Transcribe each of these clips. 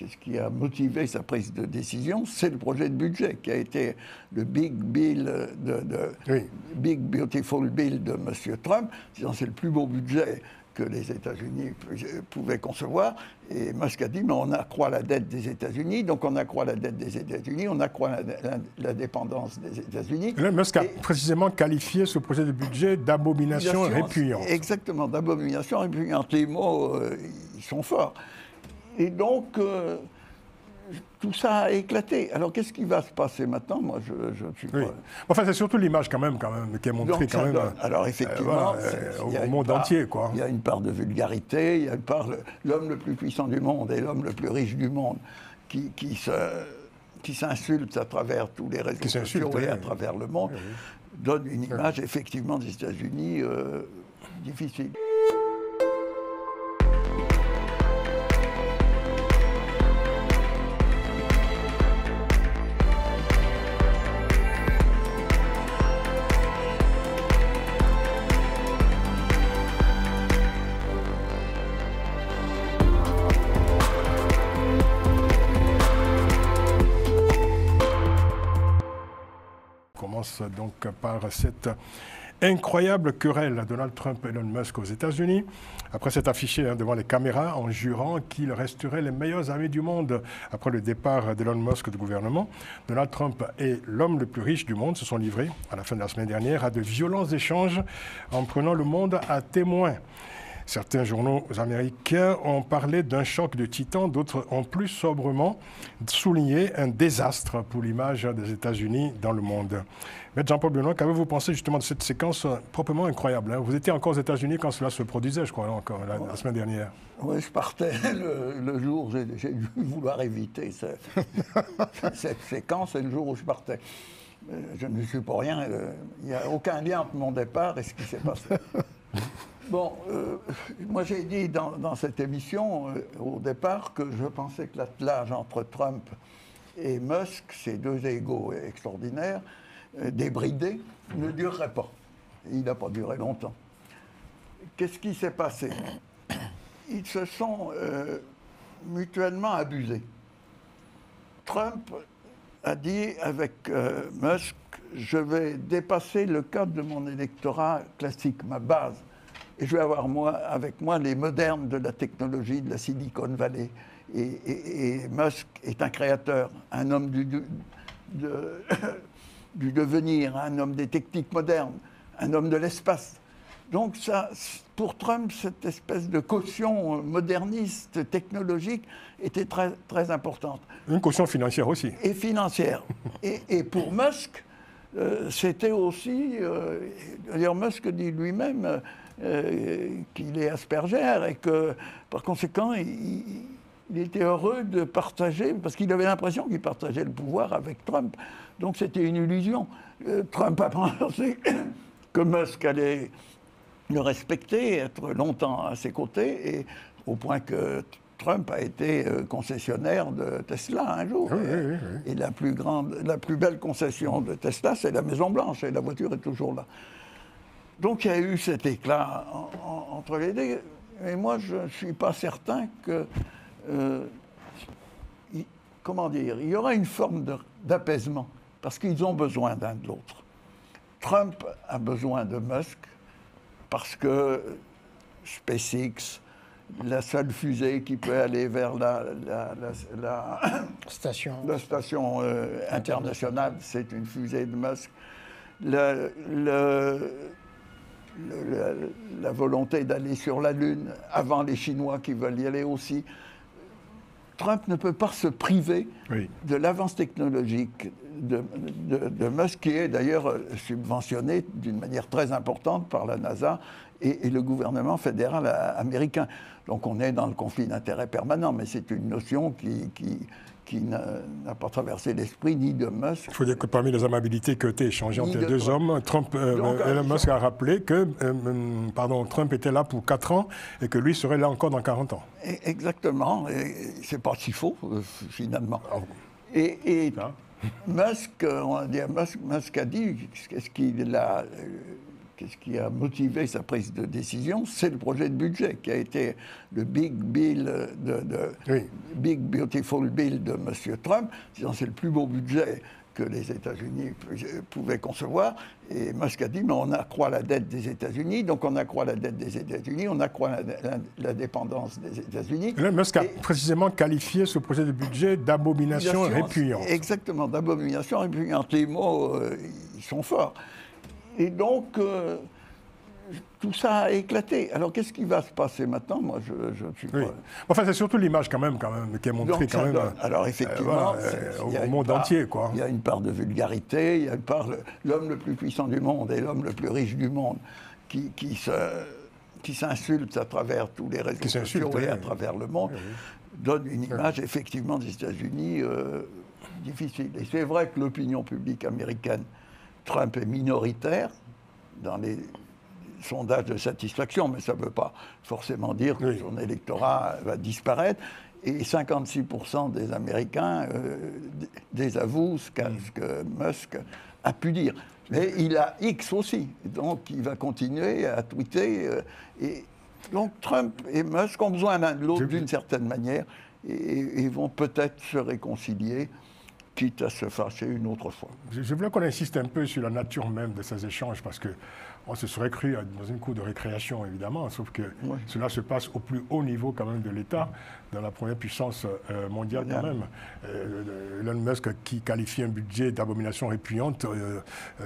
qu'est-ce qui a motivé sa prise de décision? C'est le projet de budget qui a été le Big Beautiful Bill de M. Trump. C'est le plus beau budget que les États-Unis pouvaient concevoir. Et Musk a dit, mais on accroît la dette des États-Unis, donc on accroît la dette des États-Unis, on accroît la dépendance des États-Unis. Là, Musk a précisément qualifié ce projet de budget d'abomination répugnante. Exactement, d'abomination répugnante. Les mots, ils sont forts. Et donc, tout ça a éclaté. Alors, qu'est-ce qui va se passer maintenant? Moi, je ne suis pas... Enfin, c'est surtout l'image quand même, qui est montrée donc, alors, effectivement, au monde entier, quoi. Il y a une part de vulgarité, il y a une part... L'homme le plus puissant du monde et l'homme le plus riche du monde qui s'insultent à travers tous les réseaux sociaux et à travers le monde, donne une image, effectivement, des États-Unis difficile. Donc par cette incroyable querelle Donald Trump et Elon Musk aux États-Unis. Après s'être affiché devant les caméras en jurant qu'ils resteraient les meilleurs amis du monde après le départ d'Elon Musk du gouvernement, Donald Trump et l'homme le plus riche du monde se sont livrés à la fin de la semaine dernière à de violents échanges en prenant le monde à témoin. Certains journaux américains ont parlé d'un choc de titans, d'autres ont plus sobrement souligné un désastre pour l'image des États-Unis dans le monde. Maître Jean-Paul Benoît, qu'avez-vous pensé justement de cette séquence proprement incroyable, hein? Vous étiez encore aux États-Unis quand cela se produisait, je crois, encore la semaine dernière. Oui, je partais le jour, j'ai dû vouloir éviter cette séquence, et le jour où je partais. Je ne suis pour rien, il n'y a aucun lien entre mon départ et ce qui s'est passé. Bon, moi j'ai dit dans cette émission au départ que je pensais que l'attelage entre Trump et Musk, ces deux égos extraordinaires, débridés, ne durerait pas. Il n'a pas duré longtemps. Qu'est-ce qui s'est passé? Ils se sont mutuellement abusés. Trump a dit avec Musk, je vais dépasser le cadre de mon électorat classique, ma base. Et je vais avoir avec moi les modernes de la technologie de la Silicon Valley. Et Musk est un créateur, un homme du devenir, un homme des techniques modernes, un homme de l'espace. Donc ça, pour Trump, cette espèce de caution moderniste, technologique, était très, très importante. Une caution financière aussi. Et financière. Et pour Musk, c'était aussi... D'ailleurs, Musk dit lui-même... qu'il est Asperger et que, par conséquent, il était heureux de partager, parce qu'il avait l'impression qu'il partageait le pouvoir avec Trump. Donc c'était une illusion. Trump a pensé que Musk allait le respecter, être longtemps à ses côtés, et au point que Trump a été concessionnaire de Tesla un jour. Oui. Et la plus belle concession de Tesla, c'est la Maison-Blanche, et la voiture est toujours là. Donc il y a eu cet éclat entre les deux. Mais moi, je ne suis pas certain que... comment dire? Il y aura une forme d'apaisement, parce qu'ils ont besoin l'un de l'autre. Trump a besoin de Musk, parce que SpaceX, la seule fusée qui peut aller vers la station internationale, c'est une fusée de Musk. La volonté d'aller sur la Lune avant les Chinois qui veulent y aller aussi. Trump ne peut pas se priver de l'avance technologique de Musk, qui est d'ailleurs subventionné d'une manière très importante par la NASA et le gouvernement fédéral américain. Donc on est dans le conflit d'intérêts permanent, mais c'est une notion qui n'a pas traversé l'esprit ni de Musk. Il faut dire que parmi les amabilités qui ont été échangées entre les deux hommes, Elon Musk a rappelé que Trump était là pour 4 ans et que lui serait là encore dans 40 ans. Exactement, et c'est pas si faux, finalement. Et Musk a dit, qu'est-ce qui a motivé sa prise de décision? C'est le projet de budget qui a été le Big Beautiful Bill de M. Trump. C'est le plus beau budget que les États-Unis pouvaient concevoir. Et Musk a dit, mais on accroît la dette des États-Unis, donc on accroît la dette des États-Unis, on accroît la dépendance des États-Unis. Musk a précisément qualifié ce projet de budget d'abomination répugnante. Exactement, d'abomination répugnante. Les mots, ils sont forts. Et donc, tout ça a éclaté. Alors, qu'est-ce qui va se passer maintenant? Moi, je ne suis pas... Enfin, c'est surtout l'image quand même, qui est montrée donc, alors, effectivement, au monde entier, quoi. Il y a une part de vulgarité, il y a une part... L'homme le plus puissant du monde et l'homme le plus riche du monde qui s'insultent à travers tous les réseaux sociaux et à travers le monde, donne une image, effectivement, des États-Unis difficile. Et c'est vrai que l'opinion publique américaine, Trump est minoritaire dans les sondages de satisfaction, mais ça ne veut pas forcément dire que son électorat va disparaître. Et 56% des Américains désavouent ce que Musk a pu dire. Mais il a X aussi, donc il va continuer à tweeter. Et donc Trump et Musk ont besoin l'un de l'autre d'une certaine manière et vont peut-être se réconcilier, quitte à se fâcher une autre fois. Je voulais qu'on insiste un peu sur la nature même de ces échanges, parce qu'on se serait cru dans une cour de récréation, évidemment, sauf que cela se passe au plus haut niveau quand même de l'État, dans la première puissance mondiale quand même. Elon Musk qui qualifie un budget d'abomination répugnante,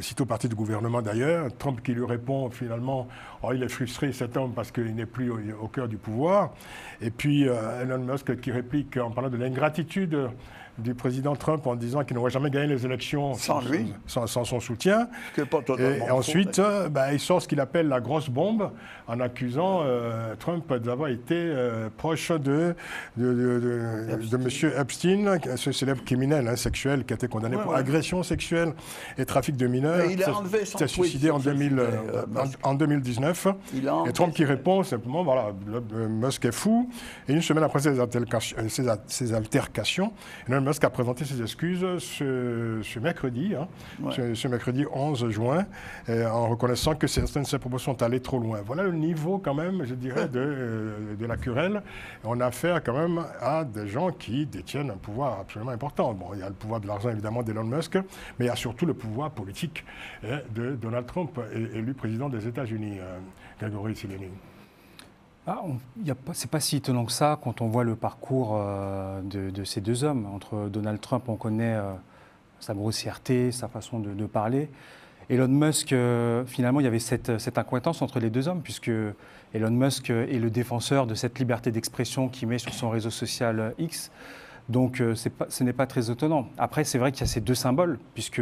sitôt parti du gouvernement d'ailleurs. Trump qui lui répond finalement, il est frustré cet homme parce qu'il n'est plus au cœur du pouvoir. Et puis Elon Musk qui réplique en parlant de l'ingratitude du président Trump en disant qu'il n'aurait jamais gagné les élections sans lui, sans son soutien. Et ensuite, il sort ce qu'il appelle la grosse bombe en accusant Trump d'avoir été proche de M. Epstein, ce célèbre criminel sexuel qui a été condamné pour agression sexuelle et trafic de mineurs. Il a enlevé son tweet. Il s'est suicidé en 2019. Et Trump qui répond simplement, voilà, Musk est fou. Et une semaine après ces altercations, Musk a présenté ses excuses ce mercredi, ce mercredi 11 juin, en reconnaissant que certaines de ses propos sont allés trop loin. Voilà le niveau quand même, je dirais, de la querelle. On a affaire quand même à des gens qui détiennent un pouvoir absolument important. Bon, il y a le pouvoir de l'argent évidemment d'Elon Musk, mais il y a surtout le pouvoir politique de Donald Trump, élu président des États-Unis. Grégory Sileni. C'est pas si étonnant que ça quand on voit le parcours de ces deux hommes. Entre Donald Trump, on connaît sa grossièreté, sa façon de parler. Elon Musk, finalement, il y avait cette incohérence entre les deux hommes, puisque Elon Musk est le défenseur de cette liberté d'expression qu'il met sur son réseau social X. Donc, ce n'est pas très étonnant. Après, c'est vrai qu'il y a ces deux symboles, puisque,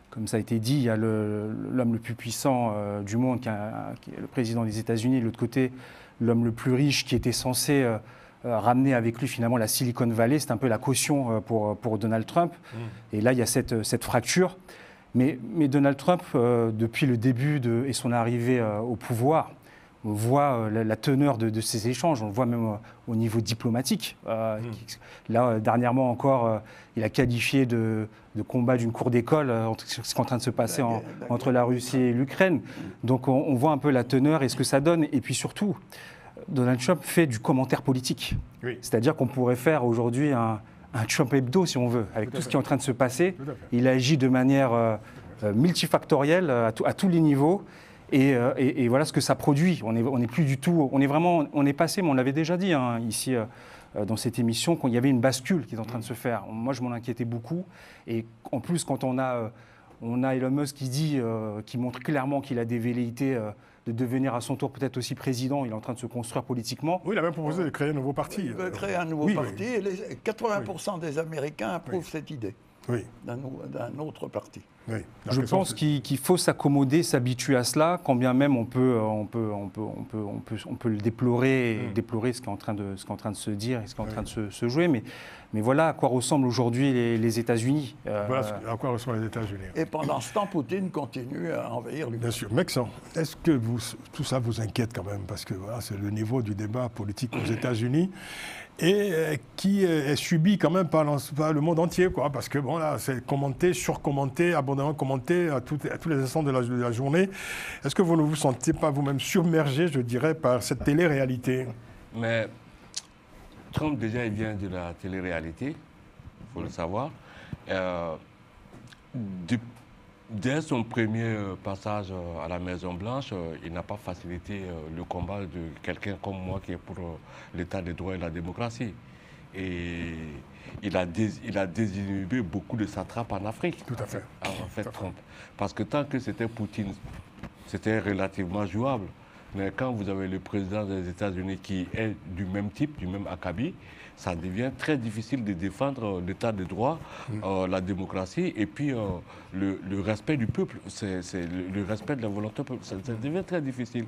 comme ça a été dit, il y a l'homme le plus puissant du monde, qui est le président des États-Unis, de l'autre côté, l'homme le plus riche qui était censé ramener avec lui finalement la Silicon Valley. C'est un peu la caution pour Donald Trump. Et là, il y a cette fracture. Mais Donald Trump, depuis le début et son arrivée au pouvoir, on voit la teneur de ces échanges, on le voit même au niveau diplomatique. Là, dernièrement encore, il a qualifié de combat d'une cour d'école ce qui est en train de se passer entre la Russie et l'Ukraine. Donc on voit un peu la teneur et ce que ça donne. Et puis surtout, Donald Trump fait du commentaire politique. C'est-à-dire qu'on pourrait faire aujourd'hui un Trump hebdo, si on veut, avec tout ce qui est en train de se passer. Il agit de manière multifactorielle à tous les niveaux. Et voilà ce que ça produit. On est plus du tout. On est passé, mais on l'avait déjà dit ici dans cette émission, qu'il y avait une bascule qui est en train de se faire. Moi, je m'en inquiétais beaucoup. Et en plus, quand on a Elon Musk qui montre clairement qu'il a des velléités de devenir à son tour peut-être aussi président, il est en train de se construire politiquement. Oui, il a même proposé de créer un nouveau parti. Il veut créer un nouveau parti et 80% des Américains approuvent cette idée d'un autre parti. Je pense qu'il faut s'accommoder, s'habituer à cela, quand bien même on peut le déplorer, et déplorer ce qui est en train de se dire et ce qui est en train de se jouer. Mais voilà à quoi ressemblent aujourd'hui les États-Unis. Voilà à quoi ressemblent les États-Unis. Et pendant ce temps, Poutine continue à envahir l'Ukraine. Bien sûr. Mexan, est-ce que tout ça vous inquiète quand même? Parce que voilà, c'est le niveau du débat politique aux États-Unis et qui est subi quand même par le monde entier, quoi. Parce que bon, là, c'est commenté, surcommenter, abondamment commenté à tous les instants de la journée. Est-ce que vous ne vous sentez pas vous-même submergé, je dirais, par cette télé-réalité? Mais Trump, déjà, il vient de la télé-réalité, il faut le savoir. Dès son premier passage à la Maison-Blanche, il n'a pas facilité le combat de quelqu'un comme moi qui est pour l'état des droits et la démocratie. Et il a désinhibé beaucoup de satrapes en Afrique. Tout à fait. En fait, Trump. Parce que tant que c'était Poutine, c'était relativement jouable. Mais quand vous avez le président des États-Unis qui est du même type, du même acabit, ça devient très difficile de défendre l'état de droit, la démocratie et puis le respect du peuple. C'est le respect de la volonté du peuple. Ça devient très difficile.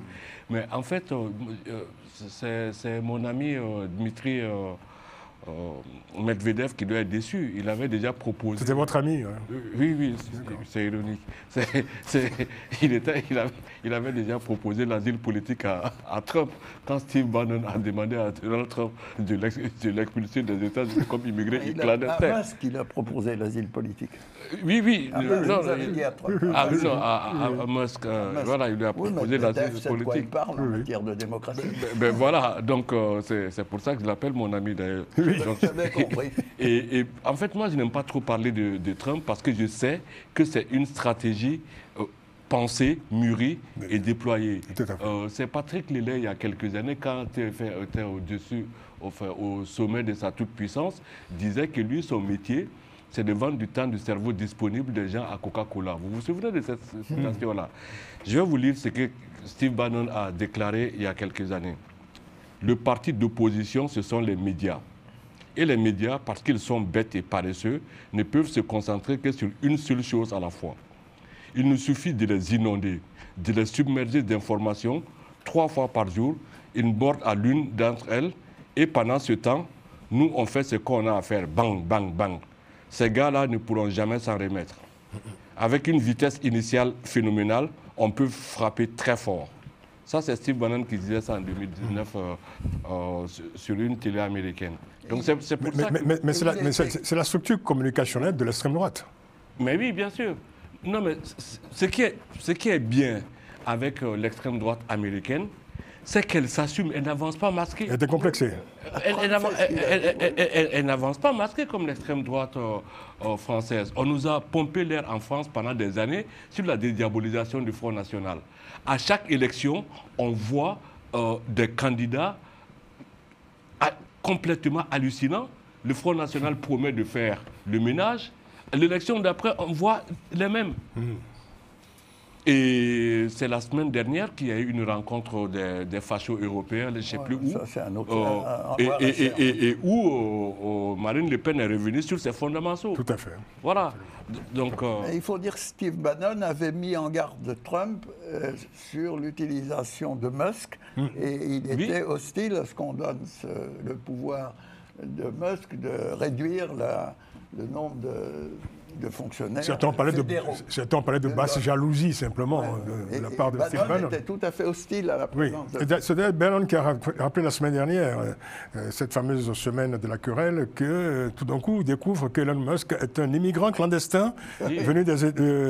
Mais en fait, c'est mon ami Dmitri Medvedev qui doit être déçu. Il avait déjà proposé... C'était votre ami, hein? Oui, c'est ironique. Il avait déjà proposé l'asile politique à Trump. Quand Steve Bannon a demandé à Donald Trump de l'expulser des États-Unis comme immigré clandestin. Musk qui a proposé l'asile politique. Oui. À Musk, voilà, il lui a proposé l'asile politique. De quoi il parle en matière de démocratie. Ben voilà, donc c'est pour ça que je l'appelle mon ami d'ailleurs. Donc, j'avais compris. Et en fait, moi, je n'aime pas trop parler de Trump parce que je sais que c'est une stratégie pensée, mûrie et déployée. C'est Patrick Lelay, il y a quelques années, quand il était au sommet de sa toute-puissance, disait que lui, son métier, c'est de vendre du temps de cerveau disponible des gens à Coca-Cola. Vous vous souvenez de cette citation-là? Je vais vous lire ce que Steve Bannon a déclaré il y a quelques années. Le parti d'opposition, ce sont les médias. Et les médias, parce qu'ils sont bêtes et paresseux, ne peuvent se concentrer que sur une seule chose à la fois. Il nous suffit de les inonder, de les submerger d'informations 3 fois par jour, une borde à l'une d'entre elles, et pendant ce temps, nous, on fait ce qu'on a à faire, bang, bang, bang. Ces gars-là ne pourront jamais s'en remettre. Avec une vitesse initiale phénoménale, on peut frapper très fort. Ça, c'est Steve Bannon qui disait ça en 2019 sur une télé américaine. Donc c'est pour ça que... Mais c'est la structure communicationnelle de l'extrême droite. Mais oui, bien sûr. Non, mais ce qui est bien avec l'extrême droite américaine, c'est qu'elle s'assume, elle n'avance pas masquée. Elle est décomplexée. Elle n'avance pas masquée comme l'extrême droite française. On nous a pompé l'air en France pendant des années sur la dédiabolisation du Front National. À chaque élection, on voit des candidats complètement hallucinants. Le Front National promet de faire le ménage. L'élection d'après, on voit les mêmes. Et c'est la semaine dernière qu'il y a eu une rencontre des fachos européens, je ne sais plus où. Ça, c'est un autre, et où Marine Le Pen est revenue sur ses fondamentaux. Tout à fait. Voilà. Donc, il faut dire que Steve Bannon avait mis en garde Trump sur l'utilisation de Musk et il était hostile à ce qu'on donne le pouvoir de Musk de réduire le nombre de fonctionnaires. Certains parlaient de basse jalousie, simplement, de la part de Steve Bannon. Bannon était tout à fait hostile à la présence C'est d'ailleurs Bannon qui a rappelé la semaine dernière, cette fameuse semaine de la querelle, que tout d'un coup, il découvre qu'Elon Musk est un immigrant clandestin venu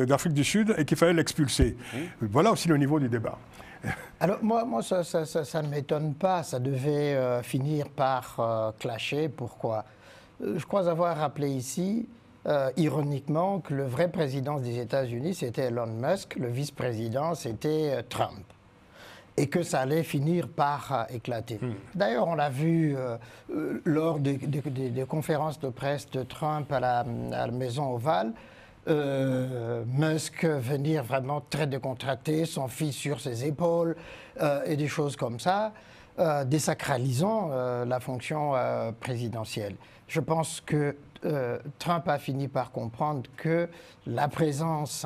d'Afrique du Sud et qu'il fallait l'expulser. Voilà aussi le niveau du débat. Alors moi ça ne m'étonne pas, ça devait finir par clasher. Pourquoi? Je crois avoir rappelé ici, ironiquement, que le vrai président des États-Unis, c'était Elon Musk, le vice-président, c'était Trump. Et que ça allait finir par éclater. D'ailleurs, on l'a vu lors des conférences de presse de Trump à la Maison Ovale, Musk venir vraiment très décontracté, son fils sur ses épaules, et des choses comme ça, désacralisant la fonction présidentielle. Je pense que Trump a fini par comprendre que la présence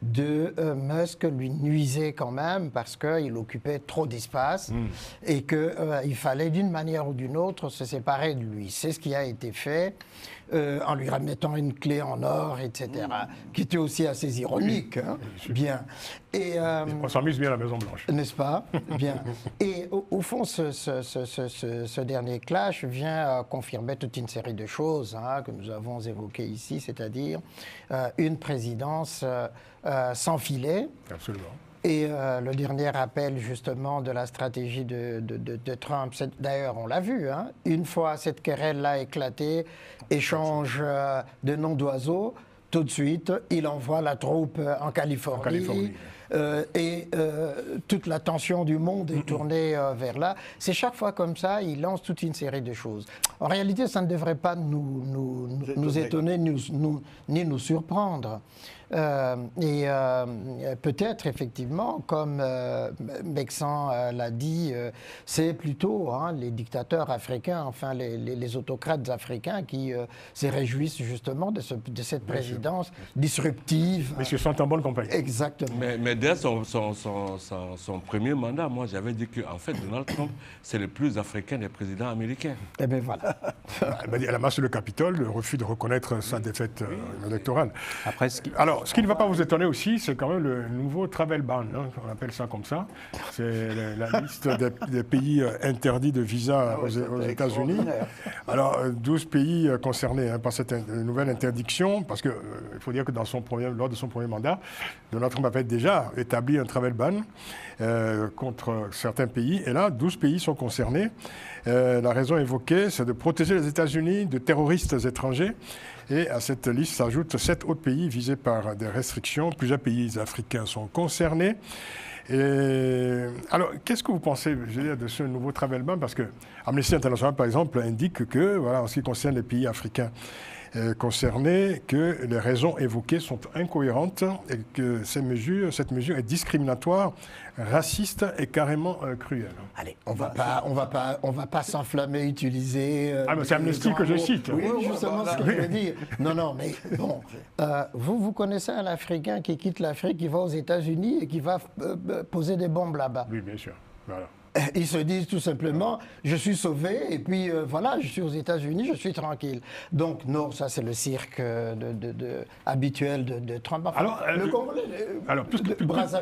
de Musk lui nuisait quand même parce qu'il occupait trop d'espace et qu'il fallait d'une manière ou d'une autre se séparer de lui. C'est ce qui a été fait en lui remettant une clé en or, etc., qui était aussi assez ironique. Hein. Bien. Et, on s'amuse bien à la Maison-Blanche. N'est-ce pas? Bien. Et au fond, ce dernier clash vient confirmer toute une série de choses que nous avons évoquées ici, c'est-à-dire une présidence sans filet. Absolument. Et le dernier appel justement de la stratégie de Trump, d'ailleurs on l'a vu, une fois cette querelle-là éclatée, échange de noms d'oiseaux, tout de suite il envoie la troupe en Californie. Et toute l'attention du monde est tournée vers là. C'est chaque fois comme ça, il lance toute une série de choses. En réalité, ça ne devrait pas nous étonner ni nous surprendre. Peut-être, effectivement, comme Mexan l'a dit, c'est plutôt les dictateurs africains, enfin les autocrates africains qui se réjouissent justement de cette présidence disruptive. Mais ils sont en bonne compagnie. Exactement. Mais dès son premier mandat, moi j'avais dit qu'en fait Donald Trump, c'est le plus africain des présidents américains. Eh bien voilà. Elle a massé le Capitole, le refus de reconnaître sa défaite électorale. Après, Alors, ce qui ne va pas vous étonner aussi, c'est quand même le nouveau travel ban, on appelle ça comme ça. C'est la liste des pays interdits de visa aux États-Unis. Alors, 12 pays concernés par cette nouvelle interdiction, parce qu'il faut dire que lors de son premier mandat, Donald Trump avait déjà établi un travel ban contre certains pays. Et là, 12 pays sont concernés. La raison évoquée, c'est de protéger les États-Unis de terroristes étrangers. Et à cette liste s'ajoutent 7 autres pays visés par des restrictions. Plusieurs pays africains sont concernés. Et alors, qu'est-ce que vous pensez, de ce nouveau travel ban? Parce que Amnesty International, par exemple, indique que, voilà, en ce qui concerne les pays africains concernés, que les raisons évoquées sont incohérentes et que cette mesure est discriminatoire, raciste et carrément cruelle. Allez, on va pas s'enflammer, utiliser. Mais c'est Amnesty que je cite. Oui, justement ce que je veux dire. Non, mais bon, vous connaissez un Africain qui quitte l'Afrique, qui va aux États-Unis et qui va poser des bombes là-bas. Oui, bien sûr. Voilà. Ils se disent tout simplement, je suis sauvé et puis voilà, je suis aux États-Unis, je suis tranquille. Donc non, ça c'est le cirque habituel de Trump. Enfin,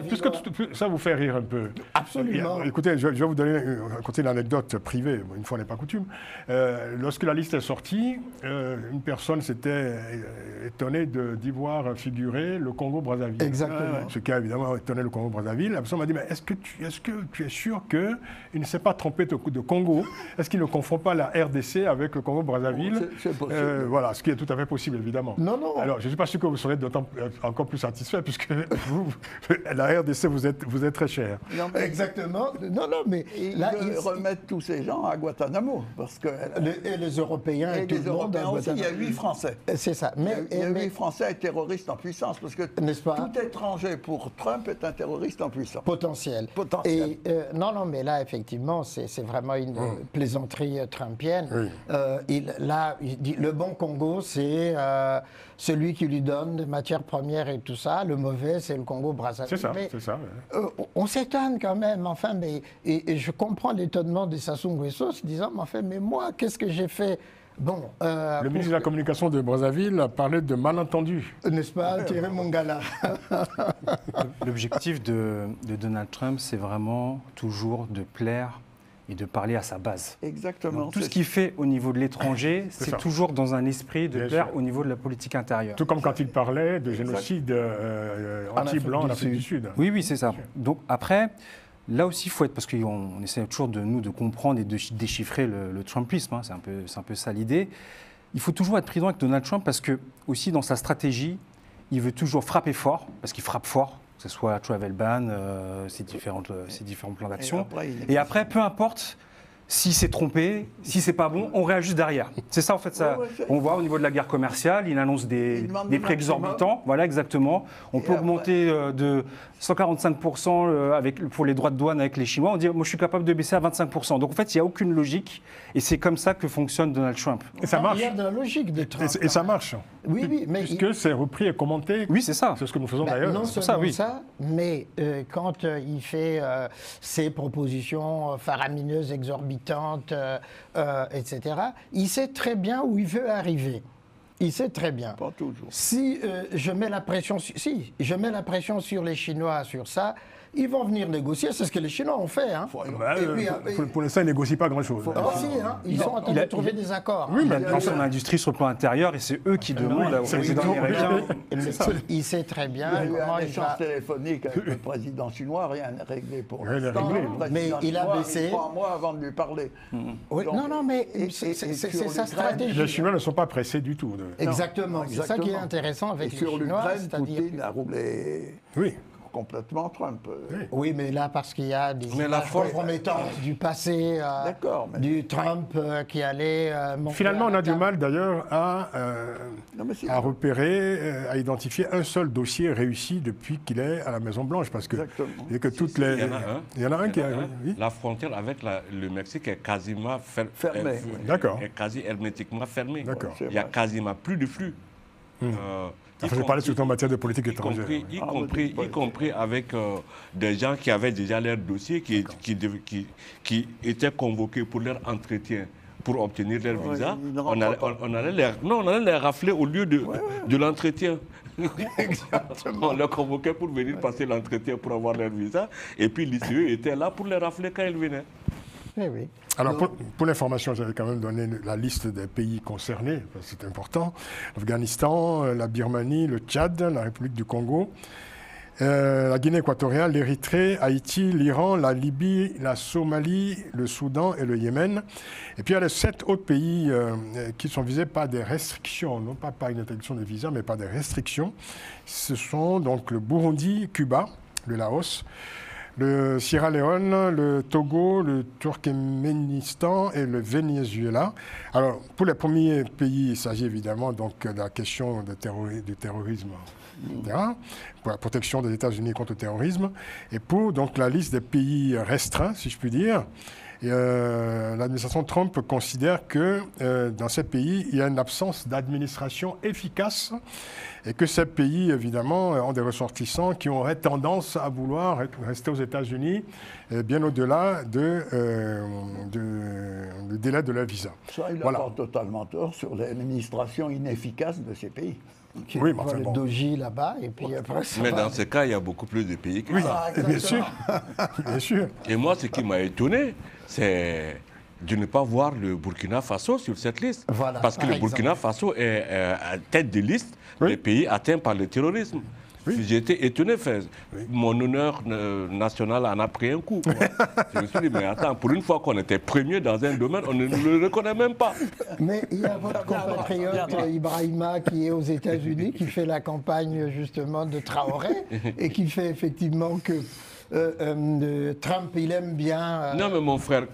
puisque ça vous fait rire un peu. Absolument. Écoutez, je vais vous raconter une anecdote privée, une fois n'est pas coutume. Lorsque la liste est sortie, une personne s'était étonnée d'y voir figurer le Congo-Brazzaville. Exactement. Ce qui a évidemment étonné le Congo-Brazzaville. La personne m'a dit, mais est-ce que tu es sûr qu'il ne s'est pas trompé de Congo? Est-ce qu'il ne confond pas la RDC avec le Congo-Brazzaville? C'est possible. Voilà, ce qui est tout à fait possible, évidemment. Non. Alors, je ne suis pas sûr que vous serez encore plus satisfait, puisque vous, la RDC, vous êtes très cher. Non, mais exactement. Non, mais là, ils remettent tous ces gens à Guantanamo. Parce que, et les Européens et tout le monde à Guantanamo. Il y a 8 Français. C'est ça. Il y a 8 Français terroristes en puissance, parce que tout étranger pour Trump est un terroriste en puissance. Potentiel. Et, non, mais là, effectivement, c'est vraiment une plaisanterie trumpienne. Oui. Il dit, le bon Congo, c'est celui qui lui donne des matières premières et tout ça. Le mauvais, c'est le Congo-Brazzaville. C'est ça. On s'étonne quand même, enfin, et je comprends l'étonnement de Sassou Nguesso, se disant, mais moi, qu'est-ce que j'ai fait? Bon, le ministre de la Communication de Brazzaville a parlé de malentendus. N'est-ce pas, Thierry Mongala? L'objectif de Donald Trump, c'est vraiment toujours de plaire et de parler à sa base. Exactement. Donc, tout ce qu'il fait au niveau de l'étranger, c'est toujours dans un esprit de plaire au niveau de la politique intérieure. Tout comme quand il parlait de génocide anti-blanc en Afrique du Sud. Oui, c'est ça. Donc après, là aussi, il faut être, parce qu'on essaie toujours de comprendre et de déchiffrer le Trumpisme, c'est un peu ça l'idée. Il faut toujours être prudent avec Donald Trump parce que, aussi dans sa stratégie, il veut toujours frapper fort, parce qu'il frappe fort, que ce soit travel ban, ses différents plans d'action. Et après, peu importe Si c'est trompé, si c'est pas bon, on réajuste derrière. C'est ça en fait. Ça, on voit au niveau de la guerre commerciale, il annonce des prix exorbitants. Voilà, exactement. On peut augmenter de 145% pour les droits de douane avec les Chinois. On dit, moi je suis capable de baisser à 25%. Donc en fait, il n'y a aucune logique. Et c'est comme ça que fonctionne Donald Trump. Et ça marche. Il y a de la logique de Trump. Et ça marche. Oui, oui. Mais puisque c'est repris et commenté. Oui, c'est ça. C'est ce que nous faisons d'ailleurs. Non seulement ça, mais quand il fait ses propositions faramineuses, exorbitantes, etc., il sait très bien où il veut arriver. Il sait très bien. Pas toujours. Si je mets la pression, sur les Chinois sur ça, ils vont venir négocier. C'est ce que les Chinois ont fait. Hein. Pour l'instant, ils ne négocient pas grand-chose. Ils sont en train de trouver des accords. Oui, mais dans son industrie sur le plan intérieur, et c'est eux qui demandent aux président américain. Il sait très bien il y a eu comment un échange téléphonique avec le président chinois, rien n'est réglé pour l'instant. Mais il a baissé. 3 mois avant de lui parler. Oui, non, mais c'est sa stratégie. Les Chinois ne sont pas pressés du tout. Exactement. C'est ça qui est intéressant avec les Chinois. Sur l'Ukraine, Poutine a roulé complètement Trump. Oui, mais là, parce qu'il y a des images compromettantes du passé, du Trump qui allait... Finalement, on a du mal d'ailleurs à repérer, à identifier un seul dossier réussi depuis qu'il est à la Maison-Blanche. Parce que, toutes les... Il y en a un qui a... La frontière avec le Mexique est quasiment fermée. D'accord. Est quasi hermétiquement fermée. D'accord. Il n'y a quasiment plus de flux. Je parlais surtout en matière de politique étrangère. Y compris avec des gens qui avaient déjà leur dossier, qui étaient convoqués pour leur entretien, pour obtenir leur visa. On allait les rafler au lieu de l'entretien. On les convoquait pour venir passer l'entretien pour avoir leur visa. Et puis l'ICE était là pour les rafler quand ils venaient. Oui. Alors, pour l'information, j'avais quand même donné la liste des pays concernés, c'est important. L'Afghanistan, la Birmanie, le Tchad, la République du Congo, la Guinée équatoriale, l'Érythrée, Haïti, l'Iran, la Libye, la Somalie, le Soudan et le Yémen. Et puis il y a les 7 autres pays qui sont visés par des restrictions, non pas par une interdiction de visa, mais par des restrictions. Ce sont donc le Burundi, Cuba, le Laos, le Sierra Leone, le Togo, le Turkménistan et le Venezuela. Alors, pour les premiers pays, il s'agit évidemment donc de la question du terrorisme, pour la protection des États-Unis contre le terrorisme. Et pour donc la liste des pays restreints, si je puis dire, l'administration Trump considère que dans ces pays, il y a une absence d'administration efficace et que ces pays, évidemment, ont des ressortissants qui auraient tendance à vouloir rester aux États-Unis bien au-delà du délai de leur visa. Ça, il a pas totalement tort sur l'administration inefficace de ces pays. Oui, mais le doji là-bas, et puis après ça. Mais dans ce cas, il y a beaucoup plus de pays que ça. Bien sûr. Bien sûr. Et moi, ce qui m'a étonné, c'est de ne pas voir le Burkina Faso sur cette liste. Voilà, parce que le Burkina Faso est à tête de liste des pays atteints par le terrorisme. J'ai été étonné. Mon honneur national en a pris un coup. Je me suis dit, mais attends, pour une fois qu'on était premier dans un domaine, on ne le reconnaît même pas. Mais il y a votre compatriote Ibrahima qui est aux États-Unis, qui fait la campagne justement de Traoré et qui fait effectivement que Trump, il aime bien... Non, mais mon frère,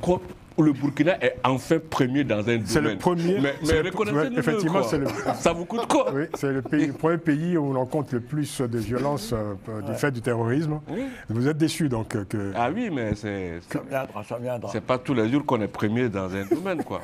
le Burkina est enfin premier dans un domaine. C'est le premier. Mais reconnaissez-le. Effectivement, ça vous coûte quoi? Oui, c'est le premier pays où l'on compte le plus de violence du fait du terrorisme. Oui. Vous êtes déçus donc que... Ah oui, mais ça viendra. C'est pas tous les jours qu'on est premier dans un domaine, quoi.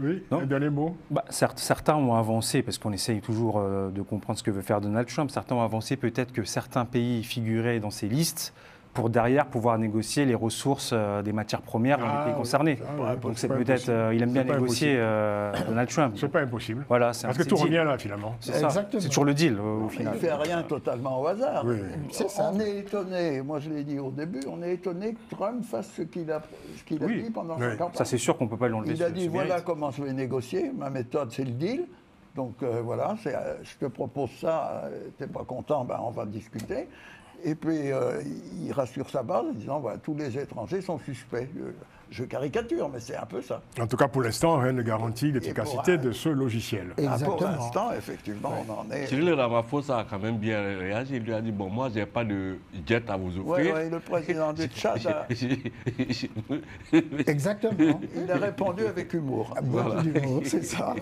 Oui, un dernier mot. Certains ont avancé, parce qu'on essaye toujours de comprendre ce que veut faire Donald Trump, certains ont avancé peut-être que certains pays figuraient dans ces listes pour derrière pouvoir négocier les ressources des matières premières dans les pays concernés. Donc c'est peut-être, il aime bien négocier Donald Trump. C'est pas impossible. Voilà, parce que tout revient là finalement. C'est ça. C'est toujours le deal au final. Il ne fait rien totalement au hasard. Oui. On est étonné, moi je l'ai dit au début, on est étonné que Trump fasse ce qu'il a dit pendant sa campagne. Ça c'est sûr qu'on ne peut pas l'enlever. Il a dit voilà comment je vais négocier, ma méthode c'est le deal. Donc voilà, je te propose ça, tu n'es pas content, on va discuter. Et puis, il rassure sa base en disant voilà, tous les étrangers sont suspects. Je caricature, mais c'est un peu ça. En tout cas, pour l'instant, rien ne garantit l'efficacité de ce logiciel. Exactement. Pour l'instant, effectivement, on en est... Cyril Ramaphosa a quand même bien réagi. Il lui a dit, bon, moi, je n'ai pas de jet à vous offrir. Oui, le président du Tchad a... Exactement. Il a répondu avec humour. Beaucoup d'humour, c'est ça.